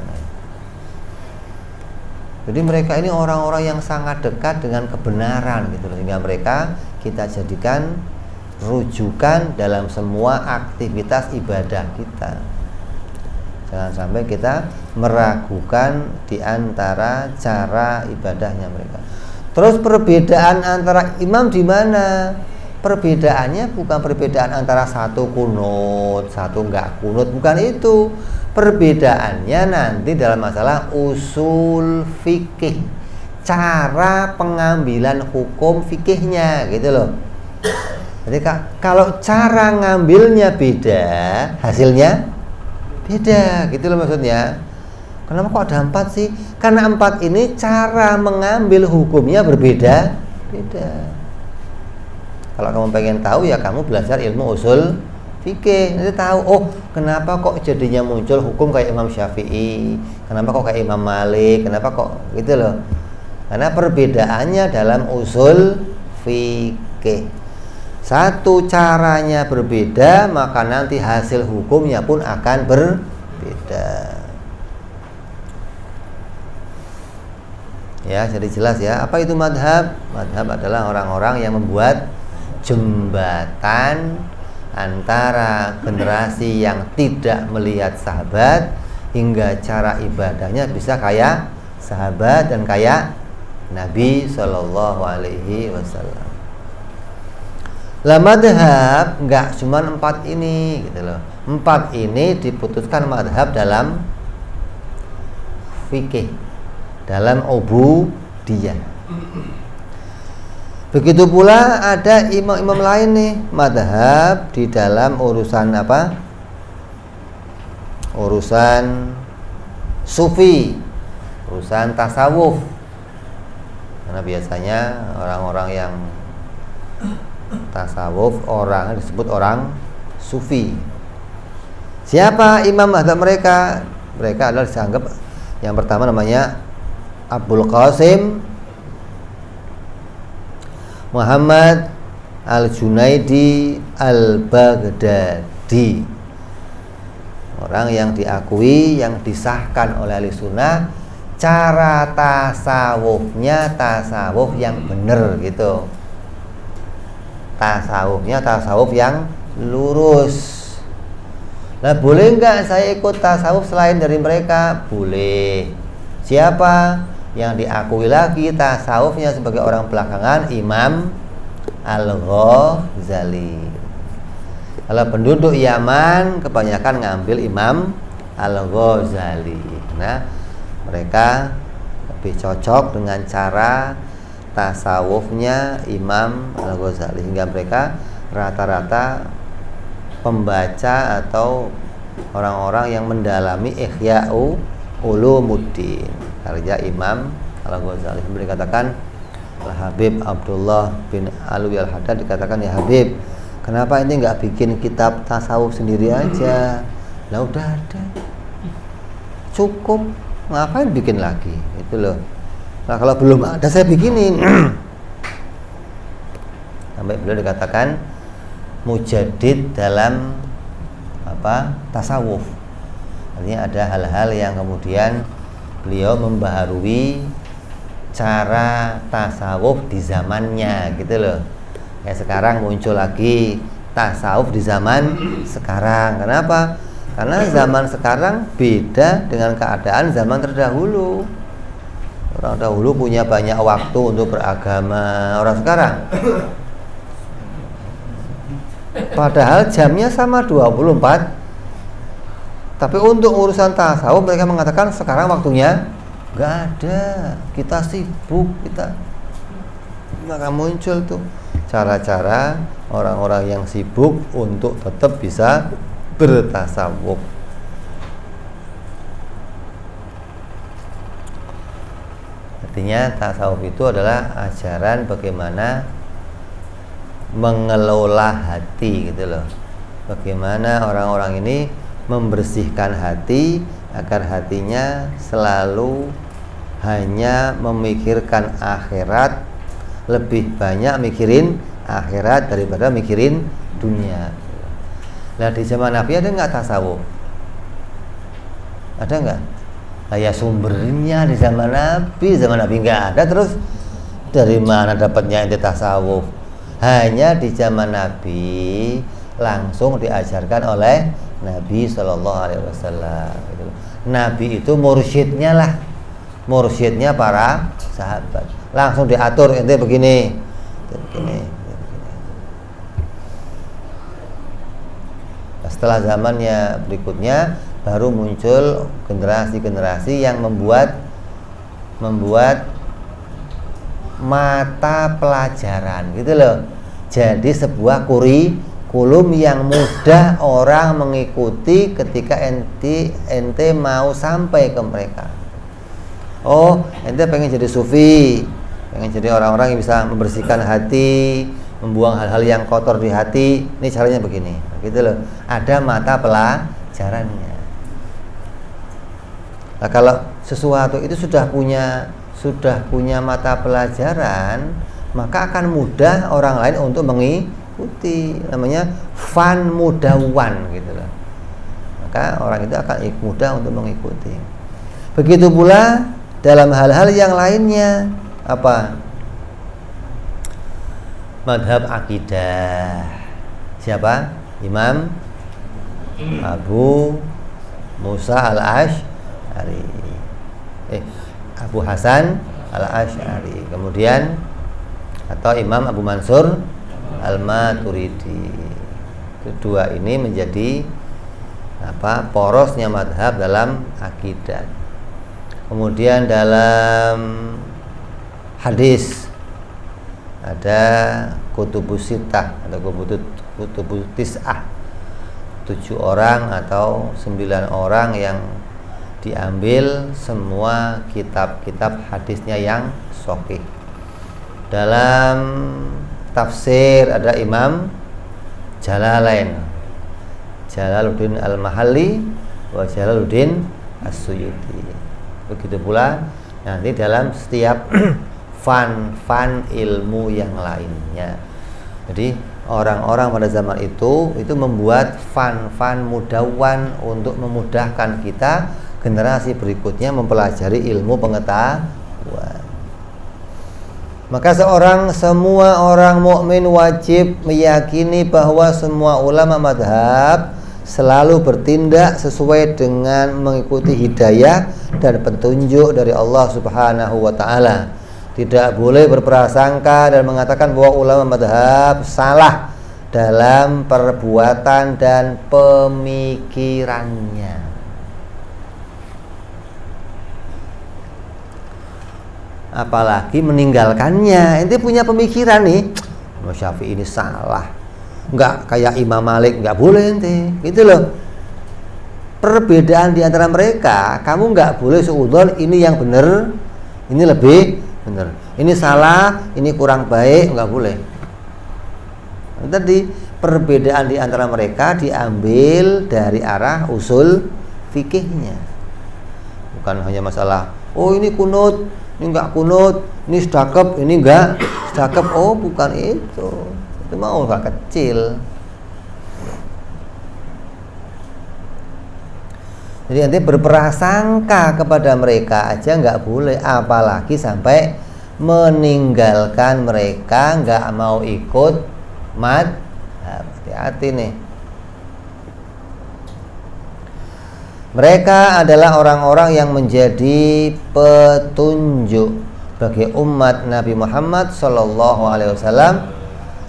Jadi mereka ini orang-orang yang sangat dekat dengan kebenaran gitu loh, sehingga mereka kita jadikan rujukan dalam semua aktivitas ibadah kita. Jangan sampai kita meragukan di antara cara ibadahnya mereka. Terus perbedaan antara imam di mana? Perbedaannya bukan perbedaan antara satu kunut, satu enggak kunut, bukan itu. Perbedaannya nanti dalam masalah usul fikih, cara pengambilan hukum fikihnya gitu loh. Jadi kalau cara ngambilnya beda, hasilnya beda gitu loh maksudnya. Kenapa kok ada 4 sih? Karena 4 ini cara mengambil hukumnya berbeda. Kalau kamu pengen tahu ya kamu belajar ilmu usul fikih, nanti tahu, oh kenapa kok jadinya muncul hukum kayak Imam Syafi'i, kenapa kok kayak Imam Malik, kenapa kok gitu loh. Karena perbedaannya dalam usul fikih. Satu caranya berbeda, maka nanti hasil hukumnya pun akan berbeda. Ya, jadi jelas ya. Apa itu madhab? Madhab adalah orang-orang yang membuat jembatan antara generasi yang tidak melihat sahabat hingga cara ibadahnya bisa kayak sahabat dan kayak Nabi Shallallahu Alaihi Wasallam. Lah madhab nggak cuma 4 ini gitu loh. 4 ini diputuskan madhab dalam fikih, dalam ubudiyah. Begitu pula ada imam-imam lain nih madhab di dalam urusan apa? Urusan sufi, urusan tasawuf. Karena biasanya orang-orang yang tasawuf orang disebut orang sufi. Siapa imam madhab mereka? Mereka adalah dianggap yang pertama namanya Abul Qasim Muhammad Al-Junaidi Al-Baghdadi, orang yang diakui, yang disahkan oleh ahli sunnah cara tasawufnya tasawuf yang benar gitu. Tasawufnya tasawuf yang lurus. Nah, boleh nggak saya ikut tasawuf selain dari mereka? Boleh. Siapa? Yang diakui lagi tasawufnya sebagai orang belakangan Imam Al-Ghazali. Kalau penduduk Yaman kebanyakan ngambil Imam Al-Ghazali. Nah, mereka lebih cocok dengan cara tasawufnya Imam Al-Ghazali, hingga mereka rata-rata pembaca atau orang-orang yang mendalami Ihya'u Ulumuddin karya Imam Al-Ghazali. Dikatakan Al-Habib Abdullah bin Alwi Al-Haddad dikatakan, ya Habib, kenapa ini nggak bikin kitab tasawuf sendiri aja? Lah udah ada, cukup, ngapain bikin lagi? Itu loh. Nah, kalau belum ada saya bikinin. Sampai beliau dikatakan mujaddid dalam apa? Tasawuf. Artinya ada hal-hal yang kemudian beliau membaharui cara tasawuf di zamannya gitu loh. Kayak sekarang muncul lagi tasawuf di zaman sekarang. Kenapa? Karena zaman sekarang beda dengan keadaan zaman terdahulu. Orang dahulu punya banyak waktu untuk beragama, orang sekarang padahal jamnya sama 24. Tapi untuk urusan tasawuf mereka mengatakan sekarang waktunya nggak ada, kita sibuk, kita maka muncul tuh cara-cara orang-orang yang sibuk untuk tetap bisa bertasawuf. Artinya tasawuf itu adalah ajaran bagaimana mengelola hati gitu loh. Bagaimana orang-orang ini membersihkan hati agar hatinya selalu hanya memikirkan akhirat, lebih banyak mikirin akhirat daripada mikirin dunia. Nah, di zaman Nabi ada nggak tasawuf? Ada nggak? Nah, ya sumbernya di zaman Nabi nggak ada, terus dari mana dapatnya ente tasawuf? Hanya di zaman Nabi langsung diajarkan oleh Nabi Shallallahu Alaihi Wasallam. Nabi itu mursyidnya lah, mursyidnya para sahabat. Langsung diatur, ente begini, begini. Setelah zamannya berikutnya baru muncul generasi-generasi yang membuat mata pelajaran gitu loh. Jadi sebuah kurikulum yang mudah orang mengikuti ketika ente mau sampai ke mereka. Oh, ente pengen jadi sufi, pengen jadi orang-orang yang bisa membersihkan hati, membuang hal-hal yang kotor di hati. Ini caranya begini, gitu loh. Ada mata pelajarannya. Nah, kalau sesuatu itu sudah punya mata pelajaran, maka akan mudah orang lain untuk mengikuti. Namanya fan mudawan gitu loh. Maka orang itu akan mudah untuk mengikuti. Begitu pula dalam hal-hal yang lainnya. Apa? Madhab akidah. Siapa? Imam Abu Musa al-Ash'ari, Abu Hasan al-Ash'ari, kemudian atau Imam Abu Mansur al-Maturidi. Kedua ini menjadi porosnya madhab dalam akidah. Kemudian dalam hadis ada kutubus sittah, ada kutubus tis'ah, 7 orang atau 9 orang yang diambil semua kitab-kitab hadisnya yang sahih. Dalam tafsir ada Imam Jalalain, Jalaluddin Al-Mahalli wa Jalaluddin As-Suyuti. Begitu pula nanti dalam setiap fan ilmu yang lainnya. Jadi orang-orang pada zaman itu membuat fan mudawan untuk memudahkan kita generasi berikutnya mempelajari ilmu pengetahuan. Maka semua orang mukmin wajib meyakini bahwa semua ulama madhab selalu bertindak sesuai dengan mengikuti hidayah dan petunjuk dari Allah Subhanahu wa Ta'ala. Tidak boleh berprasangka dan mengatakan bahwa ulama madhab salah dalam perbuatan dan pemikirannya. Apalagi meninggalkannya. Ente punya pemikiran nih, Imam Syafi'i ini salah, nggak kayak Imam Malik, nggak boleh ente, gitu loh. Perbedaan di antara mereka, kamu nggak boleh seudon ini yang benar, ini lebih benar, ini salah, ini kurang baik, nggak boleh. Tadi perbedaan di antara mereka diambil dari arah usul fikihnya, bukan hanya masalah oh ini kunut, ini enggak kunut, ini sedekap, ini enggak sedekap. Oh, bukan itu. Itu mau enggak kecil. Jadi nanti berprasangka kepada mereka aja enggak boleh, apalagi sampai meninggalkan mereka, enggak mau ikut madhab. Hati-hati nih. Mereka adalah orang-orang yang menjadi petunjuk bagi umat Nabi Muhammad Sallallahu Alaihi Wasallam,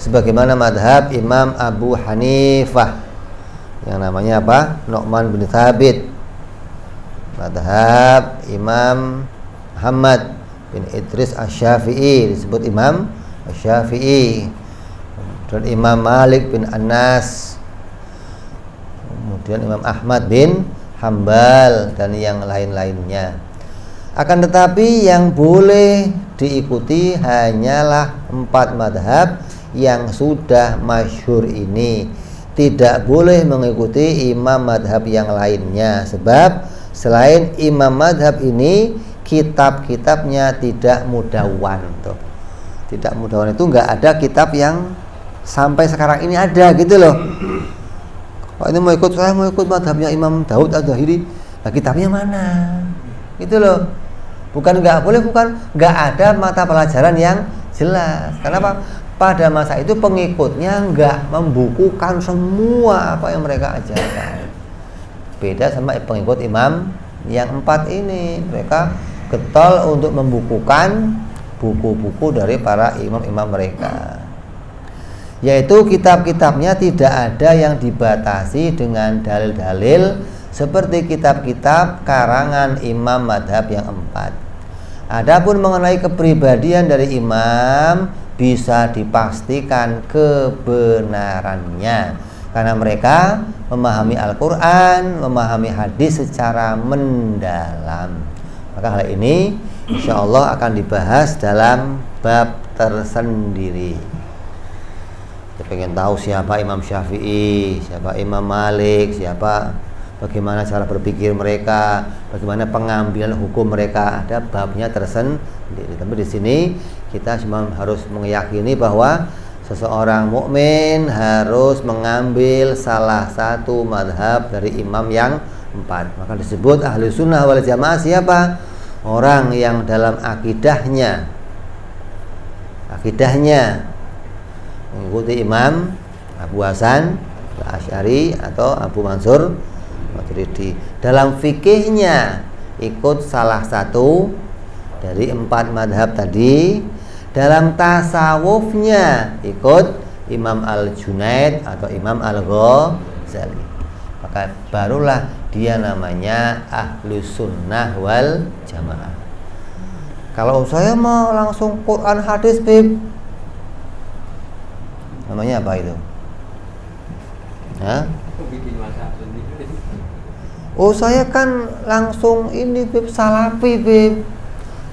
sebagaimana madhab Imam Abu Hanifah yang namanya apa? Nu'man bin Thabit. Madhab Imam Muhammad bin Idris Asy-Syafi'i disebut Imam Asy-Syafi'i. dan Imam Malik bin Anas, kemudian Imam Ahmad bin Hambal dan yang lain-lainnya. Akan tetapi yang boleh diikuti hanyalah 4 madhab yang sudah masyhur ini. Tidak boleh mengikuti imam madhab yang lainnya, sebab selain imam madhab ini kitab-kitabnya tidak mudawwan tuh. Tidak mudawwan itu nggak ada kitab yang sampai sekarang ini ada gitu loh. Kalau ini mau ikut, saya mau ikut madhabnya Imam Daud Az-Zahiri, nah kitabnya mana gitu loh. Bukan nggak boleh, bukan nggak ada mata pelajaran yang jelas. Kenapa? Pada masa itu pengikutnya nggak membukukan semua apa yang mereka ajarkan. Beda sama pengikut imam yang 4 ini, mereka getol untuk membukukan buku-buku dari para imam-imam mereka. Yaitu kitab-kitabnya tidak ada yang dibatasi dengan dalil-dalil seperti kitab-kitab karangan imam madhab yang 4. Adapun mengenai kepribadian dari imam, bisa dipastikan kebenarannya karena mereka memahami Al-Quran, memahami hadis secara mendalam. Maka hal ini insya Allah akan dibahas dalam bab tersendiri. Kita pengen tahu siapa Imam Syafi'i, siapa Imam Malik, bagaimana cara berpikir mereka, bagaimana pengambilan hukum mereka, ada babnya tersendiri. Tapi di sini kita cuma harus meyakini bahwa seseorang mukmin harus mengambil salah satu madhab dari imam yang 4. Maka disebut ahli sunnah wal jamaah siapa? Orang yang dalam akidahnya mengikuti Imam Abu Hasan Al-Asy'ari atau Abu Mansur Maturidi. Dalam fikihnya ikut salah satu dari 4 madhab tadi. Dalam tasawufnya ikut Imam Al-Junaid atau Imam Al-Ghazali. Maka barulah dia namanya Ahlus Sunnah wal Jamaah. Kalau saya mau langsung Quran hadis, Bib, namanya apa itu? Hah? Oh, saya kan langsung ini, Bib, salafi, Bib.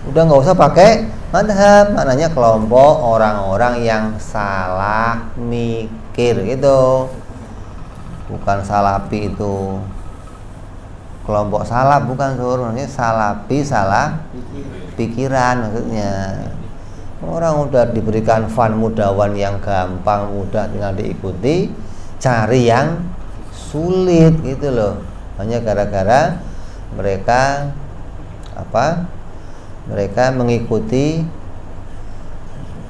Udah nggak usah pakai madhab, maknanya kelompok orang-orang yang salah mikir gitu. Bukan salafi itu kelompok salaf, bukan Sur. Maksudnya salafi salah pikiran maksudnya. Orang udah diberikan fan mudawwan yang gampang, mudah, tinggal diikuti, cari yang sulit gitu loh. Hanya gara-gara mereka mereka mengikuti,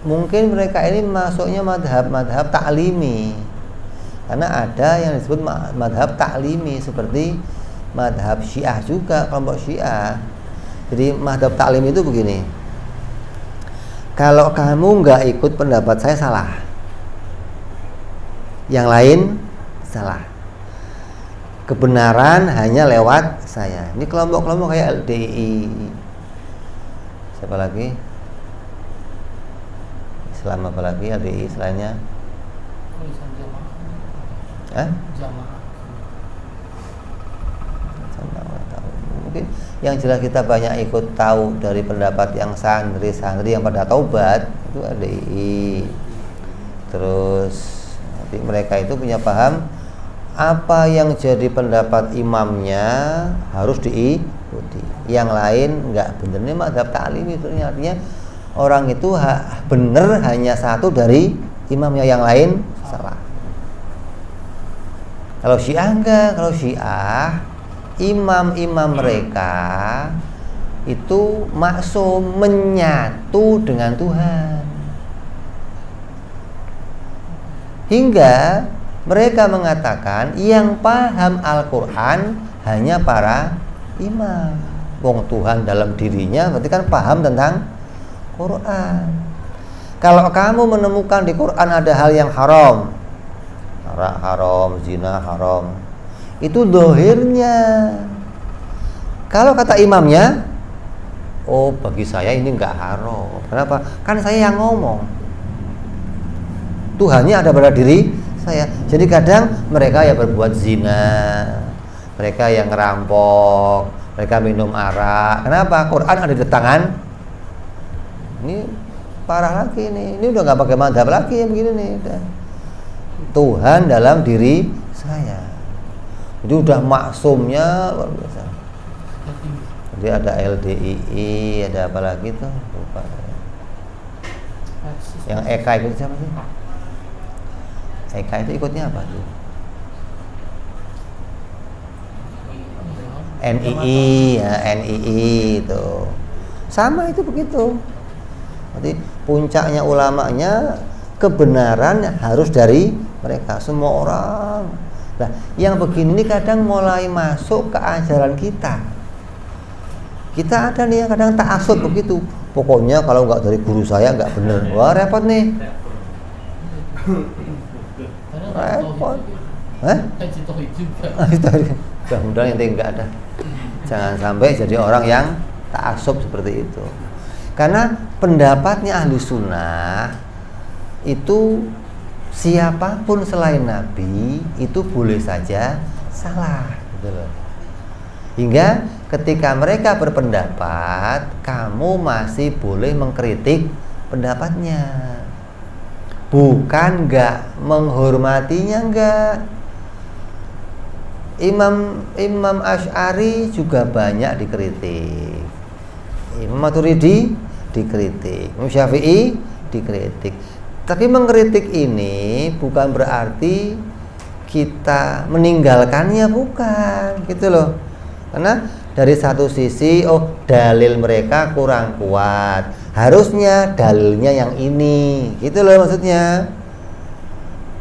mungkin mereka ini masuknya madhab taklimi, karena ada yang disebut madhab taklimi seperti madhab Syiah juga, kelompok Syiah. Jadi madhab taklim itu begini, kalau kamu nggak ikut pendapat saya salah, yang lain salah, kebenaran hanya lewat saya. Ini kelompok-kelompok kayak LDI, siapa lagi? Islam apa lagi LDI selainnya? Mungkin yang jelas kita banyak ikut tahu dari pendapat yang santri yang pada taubat itu LDI. Terus nanti mereka itu punya paham apa yang jadi pendapat imamnya harus diikuti, yang lain enggak bener. Ini madhab ta'lim itu artinya orang itu bener hanya satu dari imamnya, yang lain salah. Kalau Syiah enggak, kalau Syiah imam-imam mereka itu maksum, menyatu dengan Tuhan, hingga mereka mengatakan yang paham Al-Quran hanya para imam. Wong Tuhan dalam dirinya berarti kan paham tentang Quran. Kalau kamu menemukan di Quran ada hal yang haram, arak haram, zina haram, itu dohirnya. Kalau kata imamnya, oh bagi saya ini enggak haram. Kenapa? Kan saya yang ngomong. Tuhannya ada pada diri saya. Jadi kadang mereka yang berbuat zina, mereka yang ngerampok, mereka minum arak. Kenapa? Quran ada di tangan. Ini parah lagi nih. Ini udah nggak pakai madhab lagi yang begini nih. Udah. Tuhan dalam diri saya. Jadi udah maksumnya luar biasa. Jadi ada LDII, ada apa lagi tuh? Lupa. Yang Eka ikut siapa sih? Eka itu ikutnya apa tuh? NII, ya, NII itu sama itu begitu. Jadi puncaknya ulamanya kebenaran harus dari mereka semua orang. Nah, yang begini ini kadang mulai masuk ke ajaran kita. Kita ada nih yang kadang ta'assub begitu. Pokoknya kalau nggak dari guru saya nggak bener. Wah repot nih. Repot. Mudah-mudahan yang nggak ada. Jangan sampai jadi orang yang ta'assub seperti itu. Karena pendapatnya ahli sunnah itu siapapun selain Nabi itu boleh saja salah, gitu loh. Hingga ketika mereka berpendapat, kamu masih boleh mengkritik pendapatnya, bukan nggak menghormatinya, enggak. Imam Asy'ari juga banyak dikritik, Imam Maturidi dikritik, Imam Syafi'i dikritik. Tapi mengkritik ini bukan berarti kita meninggalkannya, bukan, gitu loh. Karena dari satu sisi, oh dalil mereka kurang kuat, harusnya dalilnya yang ini, gitu loh maksudnya.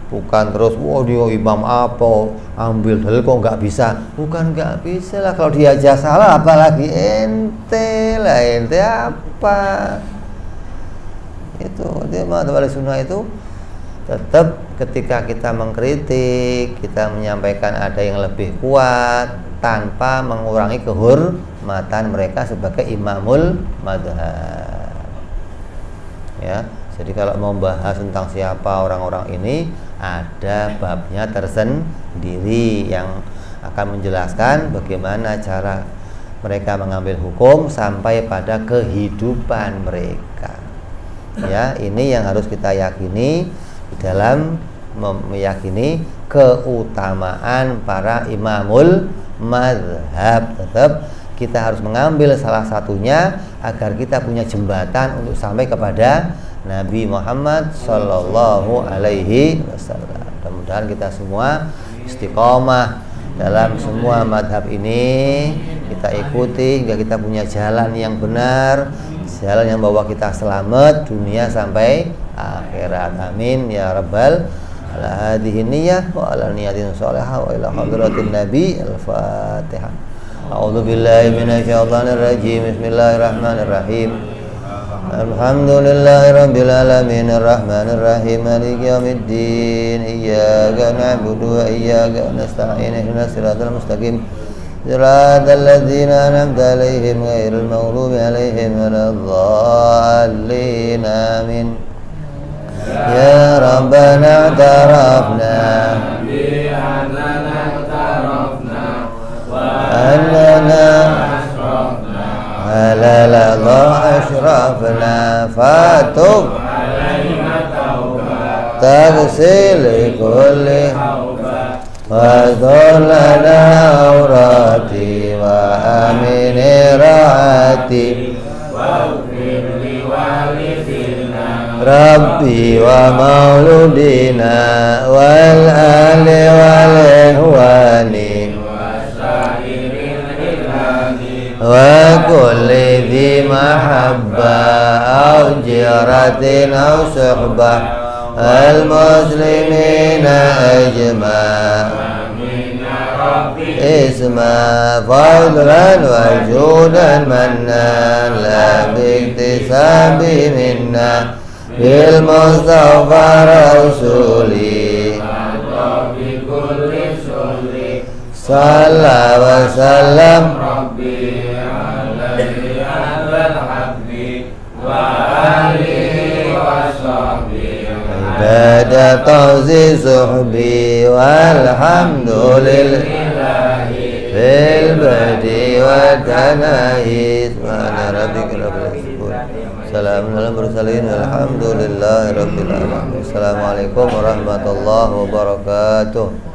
Bukan terus, wah dia imam apa, ambil dalil kok nggak bisa. Bukan nggak bisa lah, kalau dia aja salah apalagi ente lah, ente apa. Itu dia madhab sunnah itu tetap ketika kita mengkritik, kita menyampaikan ada yang lebih kuat tanpa mengurangi kehormatan mereka sebagai imamul madhab. Ya, jadi kalau mau bahas tentang siapa orang-orang ini, ada babnya tersendiri yang akan menjelaskan bagaimana cara mereka mengambil hukum sampai pada kehidupan mereka. Ya, ini yang harus kita yakini dalam meyakini keutamaan para imamul madhab. Tetap kita harus mengambil salah satunya agar kita punya jembatan untuk sampai kepada Nabi Muhammad Sallallahu Alaihi Wasallam. Mudah-mudahan kita semua istiqomah dalam semua madhab ini, kita ikuti hingga kita punya jalan yang benar, jalan yang bawa kita selamat dunia sampai akhirat. Amin ya rabbal ala hadhihi niyyah wa ala niyatin shalihah wa ila hadratin nabi. Al-Fatihah. A'udzu billahi minasyaitonir rajim. Bismillahirrahmanirrahim. Alhamdulillahi rabbil alamin arrahmanir rahim maliki yaumiddin iyyaka na'budu wa iyyaka nasta'in ihdinas siratal mustaqim siratal ladzina an'amta 'alaihim ghairil maghdubi 'alaihim waladdallin amin. Ya rabbana tarafna bi annana tarafna wa annana halala ashrafna fatub taghsil kulli wa dhallana awrati wa amin raati wa firli walidina rabbi wa mauludina wal ali wal ihwani wa kulli dhi mahabba au jiratin au suhbah al muslimina ajma' isma fadlan wa judan mannan la biktisabi minna bil mustafa rasuli sallallahu wa sallam ada tauzi suhbi walhamdulillahi fil badi wa tanahi subhana rabbika rabbil izzati salamun alal mursalin walhamdulillahi rabbil alamin. Assalamualaikum warahmatullahi wabarakatuh.